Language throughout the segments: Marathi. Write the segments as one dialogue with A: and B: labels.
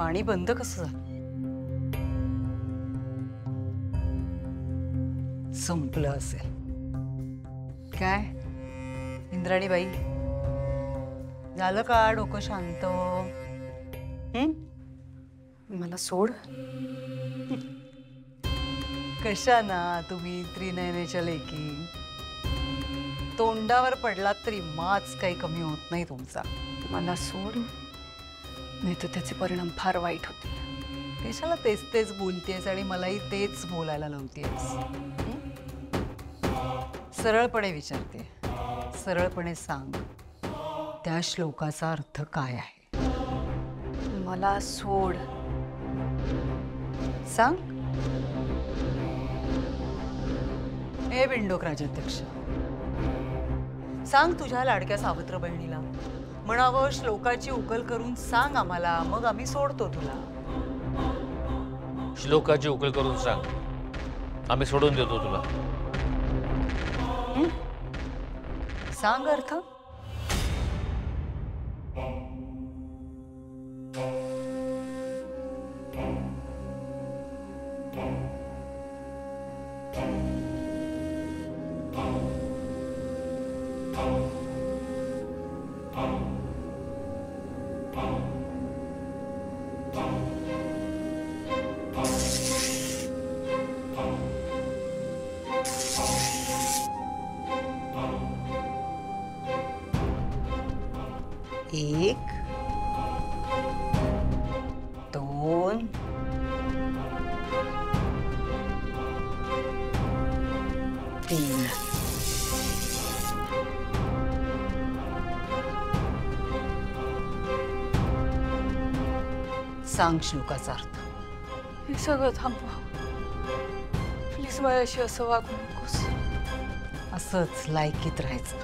A: पाणी बंद कसं झालं? संपलं असेल. काय इंद्राणीबाई, झालं का डोकं शांत?
B: मला सोड.
A: कशा ना तुम्ही त्रिनयनेच्या लेकी. तोंडावर पडलात तरी माच काही कमी होत नाही तुमचा.
B: मला सोड, नाही तर त्याचे परिणाम फार वाईट होतील.
A: कशाला तेच तेच बोलतेस आणि मलाही तेच बोलायला लावतेस? सरळपणे विचारते, सरळपणे सांग, त्या श्लोकाचा अर्थ काय आहे?
B: मला सोड.
A: सांग. हे बिंडोक राजाध्यक्ष, सांग तुझ्या लाडक्या सावत्र बहिणीला. म्हणावं श्लोकाची उकल करून सांग आम्हाला, मग आम्ही सोडतो तुला.
C: श्लोकाची उकल करून सांग, आम्ही सोडून देतो तुला.
A: सांग अर्थ. एक, दोन, तीन. सांग श्लोकाचा अर्थ.
B: हे सगळं थांबव प्लीज. माझ्याशी असं वागू नकोस.
A: असंच लायकीत राहायचं.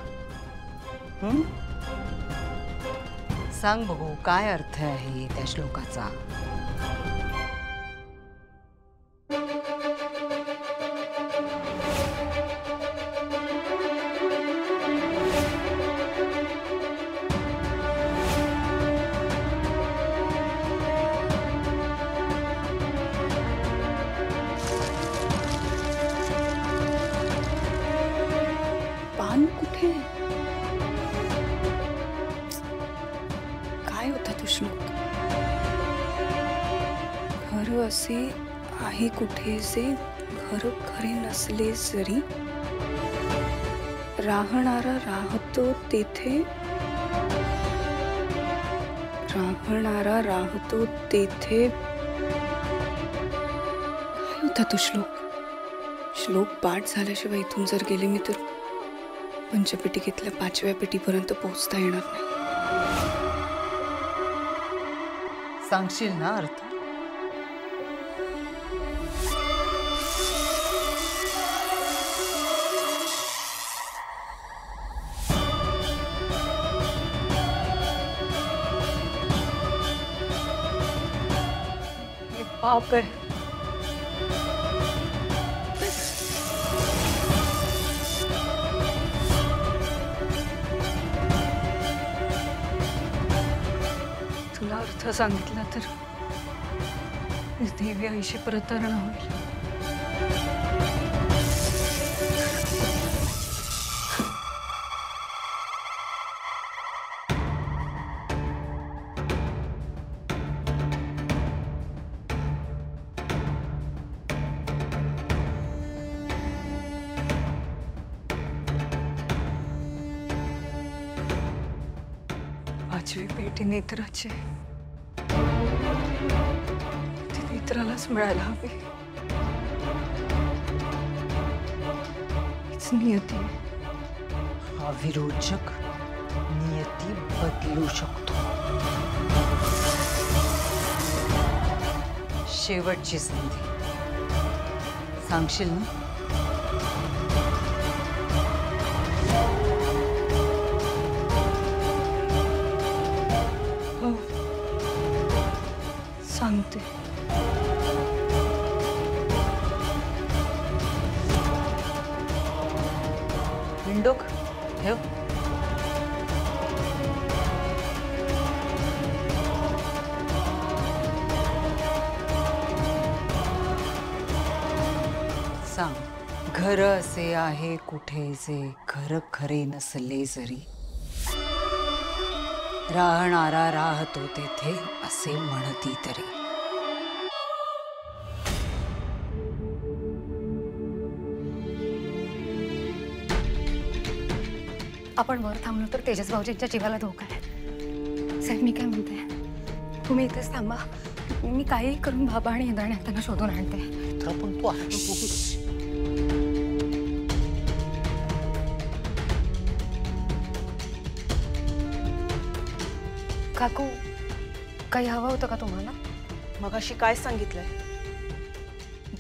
A: सांग बघू, काय अर्थ आहे त्या श्लोकाचा?
B: पान कुठे? काय होता तो श्लोक? घर असे आहे कुठे जे घर खरे नसले जरी, राहणारा राहतो तेथे, राहणारा राहतो तेथे. काय होता तो श्लोक? श्लोक पाठ झाल्याशिवाय इथून जर गेले मी तर पंचपेटिकेतल्या 5व्या पेटीपर्यंत पोहोचता येणार नाही.
A: सांगशील ना अर्थ?
B: हे पाप आहे. तुला अर्थ सांगितला तर देवी आईशी प्रतारणा होईल. पाचवी पेटी नेत्राची. ती नेत्रालाच मिळायला हवी. हीच नियती.
A: हा विरोचक नियती बदलू शकतो. शेवटची संधी. सांगशील ना?
B: हो, सांगते.
A: विंडोक ठेव. सांग, घर असे आहे कुठे जे घर खरे नसले जरी, राहणारा राहतो तेथे असे म्हणती तरी.
B: आपण वर थांबलो तर तेजस भाऊजींच्या जीवाला धोका आहे. साहेब मी काय म्हणते, तुम्ही इथेच थांबा. मी काही करून बाबा आणि इंद्राणी त्यांना शोधून आणते.
C: पण तू
B: काकू, काही हवं होतं का तुम्हाला?
D: मगाशी काय सांगितलंय?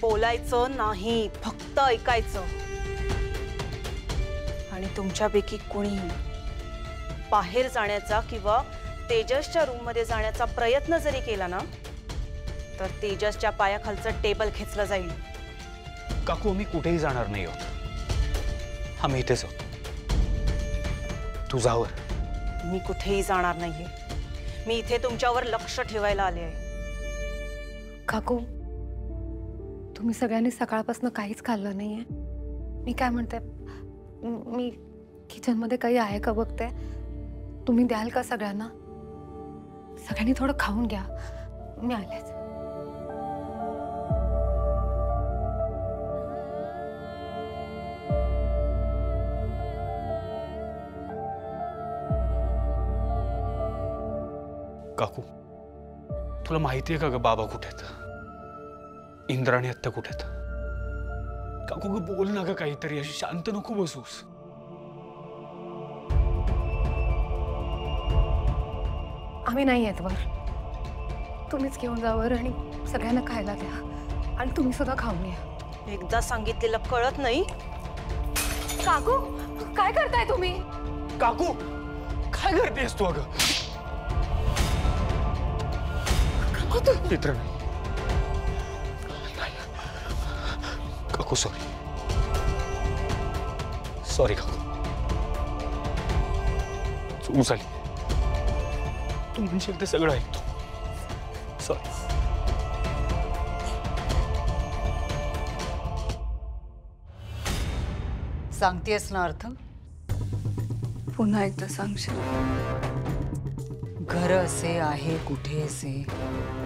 D: बोलायचं नाही, फक्त ऐकायचं. आणि तुमच्यापैकी कुणीही बाहेर जाण्याचा किंवा तेजसच्या रूम मध्ये जाण्याचा प्रयत्न जरी केला ना, तर तेजसच्या पायाखालचं टेबल खेचलं जाईल.
E: काकू, आम्ही कुठेही जाणार नाही आहोत. आम्ही इथेच आहोत. तुझ्यावर
D: मी कुठेही जाणार नाहीये. मी इथे तुमच्यावर लक्ष ठेवायला आले आहे.
B: काकू, तुम्ही सगळ्यांनी सकाळपासून काहीच खाल्लं नाहीये. मी काय म्हणते, मी किचनमध्ये काही आहे का बघते. तुम्ही द्याल का सगळ्यांना? सगळ्यांनी थोडं खाऊन घ्या. मी आलेच.
E: काकू, तुला माहिती आहे का ग बाबा कुठे आहेत? इंद्राणी आत्ता कुठे आहेत? काकू ग, बोल ना ग काहीतरी. अशी शांत नको बसूस.
B: आम्ही नाही येत वर. तुम्हीच घेऊन जा वर आणि सगळ्यांना खायला द्या. आणि तुम्ही सुद्धा खाऊन घ्या.
D: एकदा सांगितलेलं कळत नाही?
B: काकू, काय करताय तुम्ही?
E: काकू, काय करतेस तू? अगं मित्र नाही. काकू सॉरी. सॉरी काकू, चूक झाली. तू म्हणशील ते सगळं ऐकतो. सॉरी.
A: सांगतेस ना अर्थ?
B: पुन्हा एकदा सांगशील?
A: घर असे आहे कुठे से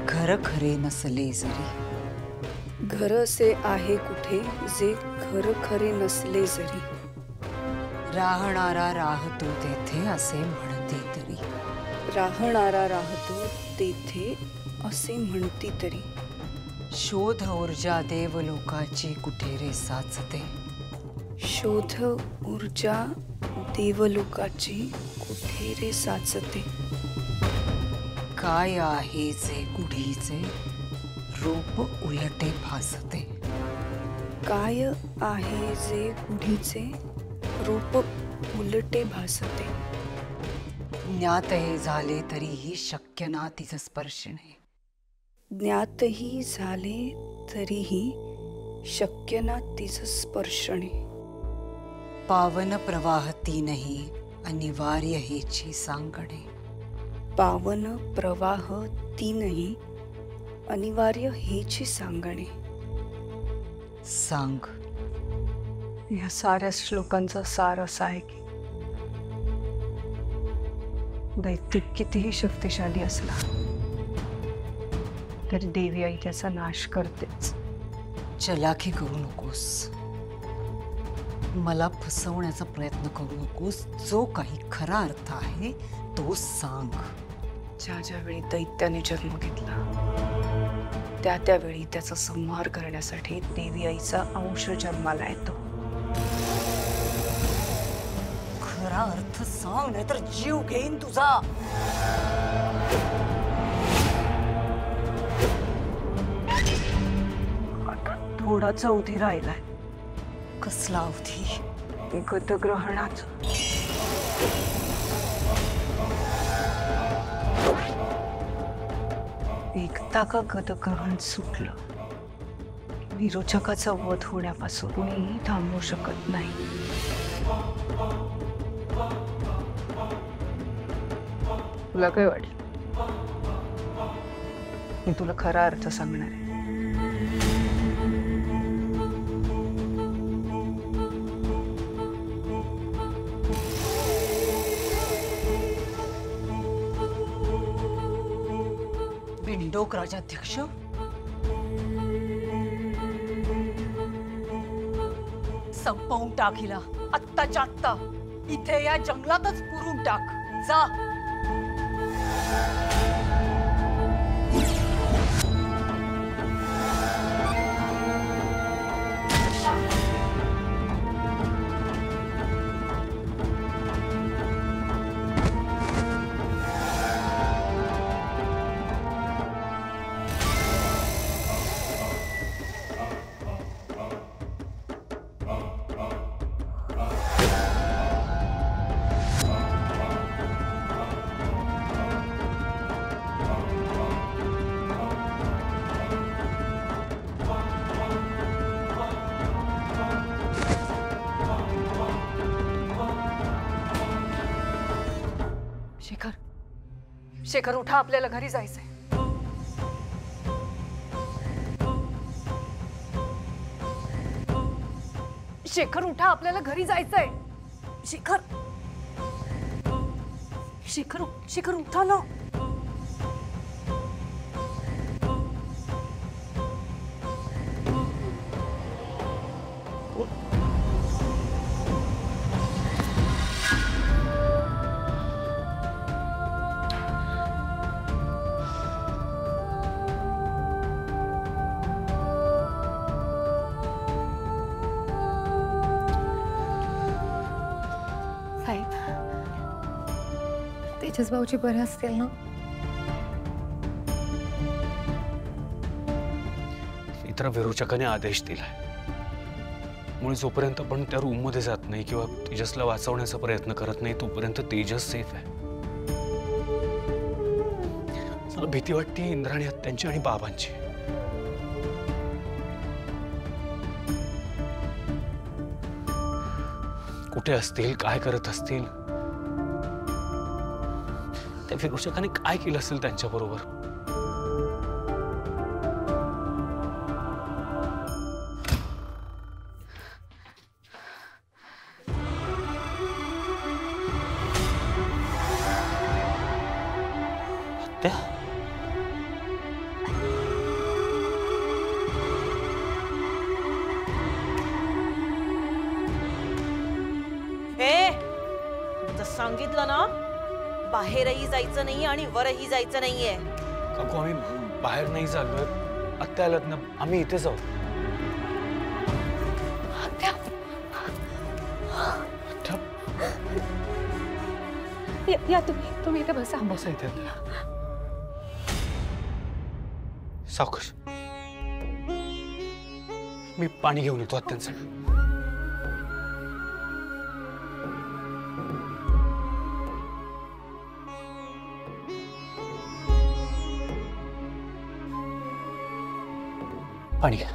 A: घर खरे नसले जरी,
B: घर असे आहे कुठे जे घर खरे नसले जरी,
A: राहणारा राहतो तेथे असे म्हणते तरी.
B: राहणारा राहतो तेथे असे म्हणती तरी.
A: शोध ऊर्जा देवलोकाची कुठे रे साचते,
B: शोध ऊर्जा देवलोकाची कुठे रे साचते.
A: काय आहे जे गुढीचे रूप उलटे भासते.
B: काय आहे जे गुढीचे रूप उलटे भासते.
A: ज्ञातही झाले तरीही शक्य ना तिचं स्पर्शणे,
B: ज्ञातही झाले तरीही शक्य ना तिचं स्पर्शणे.
A: पावन प्रवाह तीनही अनिवार्य हेची सांगणे,
B: पावन प्रवाह तीनही अनिवार्य हेची सांगणे.
A: सांग.
B: या साऱ्या श्लोकांचा सार असा आहे की दैत्य कितीही शक्तिशाली असला तरी देवी आई त्याचा नाश करतेच.
A: चलाखी करू नकोस, मला फसवण्याचा प्रयत्न करू नकोस. जो काही खरा अर्थ आहे तो सांग.
B: ज्या ज्यावेळी दैत्याने जन्म घेतला त्या त्यावेळी त्याचा संहार करण्यासाठी देवी आईचा अंश जन्माला येतो.
A: खरा अर्थ सांग, नाहीतर जीव घेईन तुझा.
B: आता थोडाच अवधी राहिलाय.
A: कसला अवधी?
B: गतग्रहणाचा. एकदा का गतग्रहण सुटलं, विरोचकाचा वध होण्यापासून कुणीही थांबवू शकत नाही. तुला काय वाटलं? मी तुला खरा अर्थ सांगणार आहे.
A: बिनडोक राजाध्यक्ष. संपवून टाक हिला आत्ताच्या आत्ता. इथे या जंगलातच पुरून टाक. जा.
B: शेखर, शेखर उठा, आपल्याला घरी जायचंय. शेखर उठा, आपल्याला घरी जायचंय. शेखर, शेखर, शेखर उठा ना. साहेब, तेजस भाऊजी बरे असतील ना?
E: इतर विरोचकाने आदेश दिलाय, मुळे जोपर्यंत आपण त्या रूम मध्ये जात नाही किंवा तेजसला वाचवण्याचा प्रयत्न करत नाही तोपर्यंत तेजस सेफ आहे. मला भीती वाटते इंद्राणी आत्यांची आणि बाबांची. कुठे असतील, काय करत असतील, त्या विरोचकाने काय केलं असेल त्यांच्या बरोबर.
D: सांगितलं ना, बाहेरही जायचं नाही आणि वरही जायचं नाहीये.
E: काकू, आम्ही बाहेर नाही चाललोय. आत्या आल्यात ना, आम्ही इथे जाऊ.
B: आत्या, या तुम्ही इथे बसा.
E: बसा इथे. सावकाश, मी पाणी घेऊन येतो आत्यांसाठी. पाणी घ्या.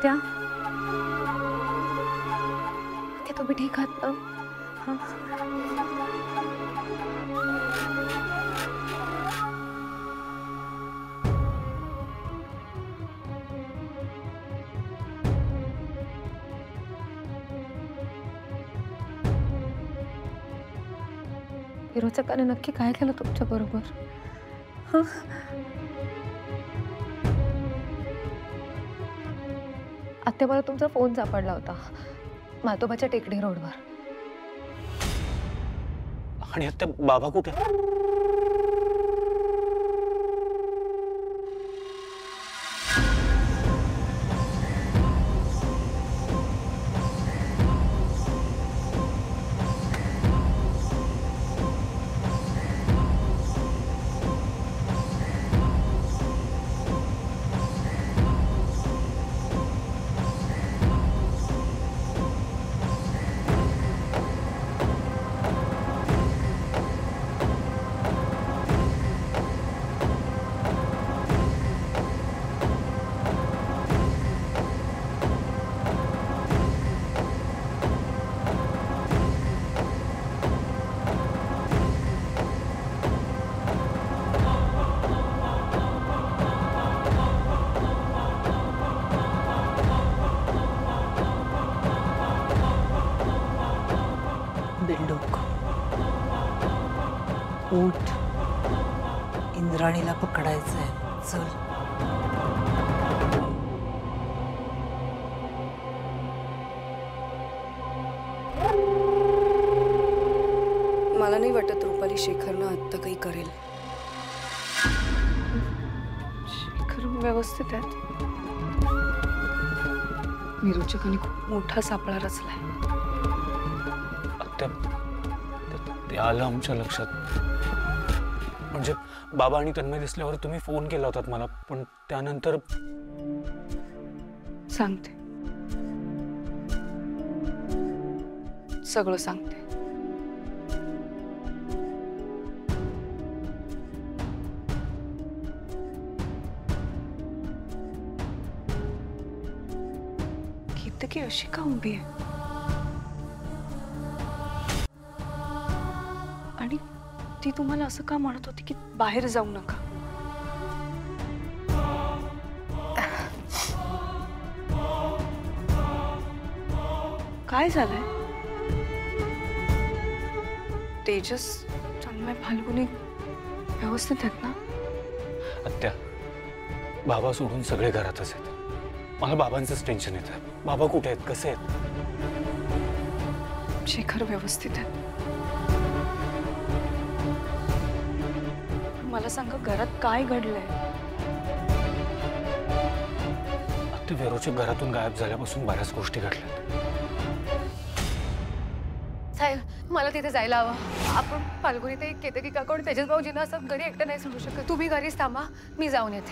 B: त्या तुम्ही ठीक आहात ना? हाँ? विरोचकाने नक्की काय केलं तुमच्या बरोबर? हाँ? आत्या, मला तुमचा फोन सापडला होता मातोबाच्या टेकडी रोडवर.
E: आणि आत्या, बाबा कुठे?
A: उठ, इंद्राणीला पकडायचंय. चल.
F: मला नाही वाटत रुपाली शेखरला आत्ता काही करेल. शेखर व्यवस्थित आहेत. विरोचकांनी खूप मोठा सापळा रचलाय.
E: आत्या, ते आलं आमच्या लक्षात. म्हणजे बाबा आणि तन्मय दिसल्यावर तुम्ही फोन केला होतात मला, पण त्यानंतर
F: सांगते, सगळं सांगते. की अशी का उभी आहे आणि ती तुम्हाला असं का म्हणत होती की बाहेर जाऊ नका? काय झालंय? तेजस, तन्मय, फाल्गुनी व्यवस्थित आहेत ना?
E: आत्या, बाबा सोडून सगळे घरातच आहेत. मला बाबांचंच टेन्शन येतं. बाबा कुठे आहेत, कसे आहेत?
F: शेखर व्यवस्थित आहेत. मला सांगा, घरात काय घडलंय?
E: आता विरोचक घरातून गायब झाल्यापासून बऱ्याच गोष्टी घडल्यात.
B: साहेब, मला तिथे जायला हवं. आपण फाल्गुनी ते केतकी काका आणि तेजस भाऊजींना असं घरी एकटं नाही सोडू शकत. तुम्ही घरीच थांबा, मी जाऊन येते.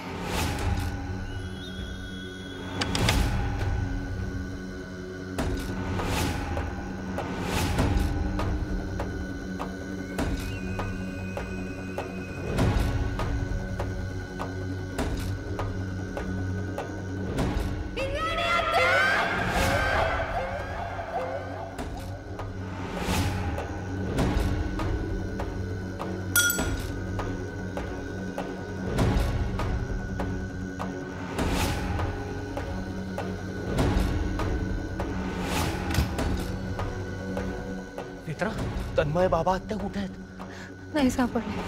E: मित्रा, तन्मय, बाबा, आत्या कुठे आहेत?
B: नाही सापडले.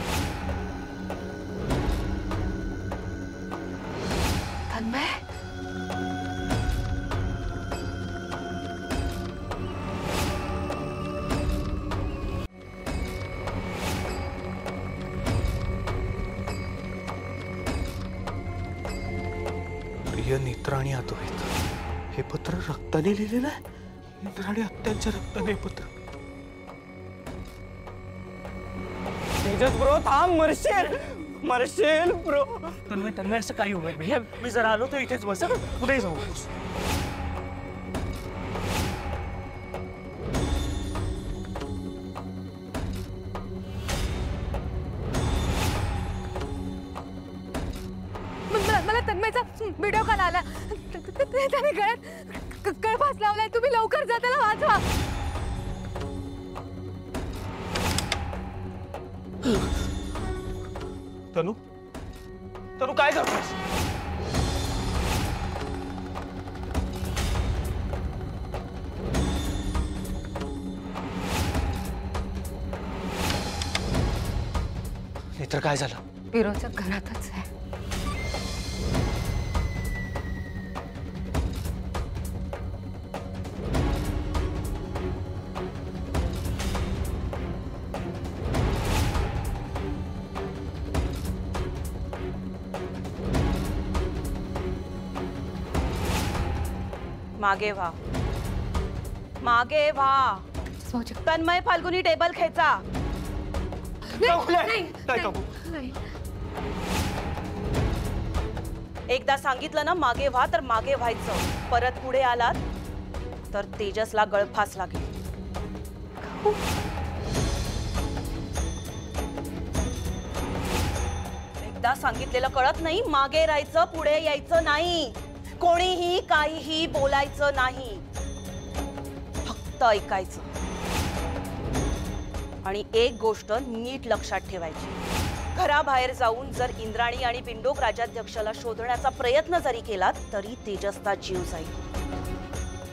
B: तन्मय,
E: प्रिय नेत्राणी अद्वैत, हे पत्र रक्ताने लिहिलेलं आहे. इंद्राणी आत्यांच्या रक्ताने हे पत्र.
G: तेजस ब्रो, थांब, मरशील मरशील ब्रो. तन्मय असं काही होईल भैया. मी जरा आलो तर इथेच बस, कुठेही जाऊ.
B: मला तन्मयचा व्हिडिओ कॉल आला. त्याने गळ्यात कळफास लावलाय. तुम्ही लवकर जा, त्याला वाचवा.
G: तनू, तनू काय करतोस?
E: नेत्र, काय झालं?
B: विरोचक घरातच आहे.
D: मागे व्हा, मागे व्हा. तन्मय, फाल्गुनी, टेबल खेचा. एकदा सांगितलं ना मागे व्हा तर मागे व्हायचं. परत पुढे आलात तर तेजसला गळफास लागेल. एकदा सांगितलेलं कळत नाही. मागे राहायचं, पुढे यायचं नाही. कोणीही काहीही बोलायचं नाही, फक्त ऐकायचं. आणि एक गोष्ट नीट लक्षात ठेवायची, घराबाहेर जाऊन जर इंद्राणी आणि पिंडोक राजाध्यक्षाला शोधण्याचा प्रयत्न जरी केला तरी तेजसचा जीव जाईल.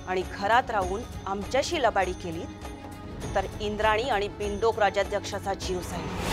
D: आणि घरात राहून आमच्याशी लबाडी केली तर इंद्राणी आणि पिंडोक राजाध्यक्षाचा जीव जाईल.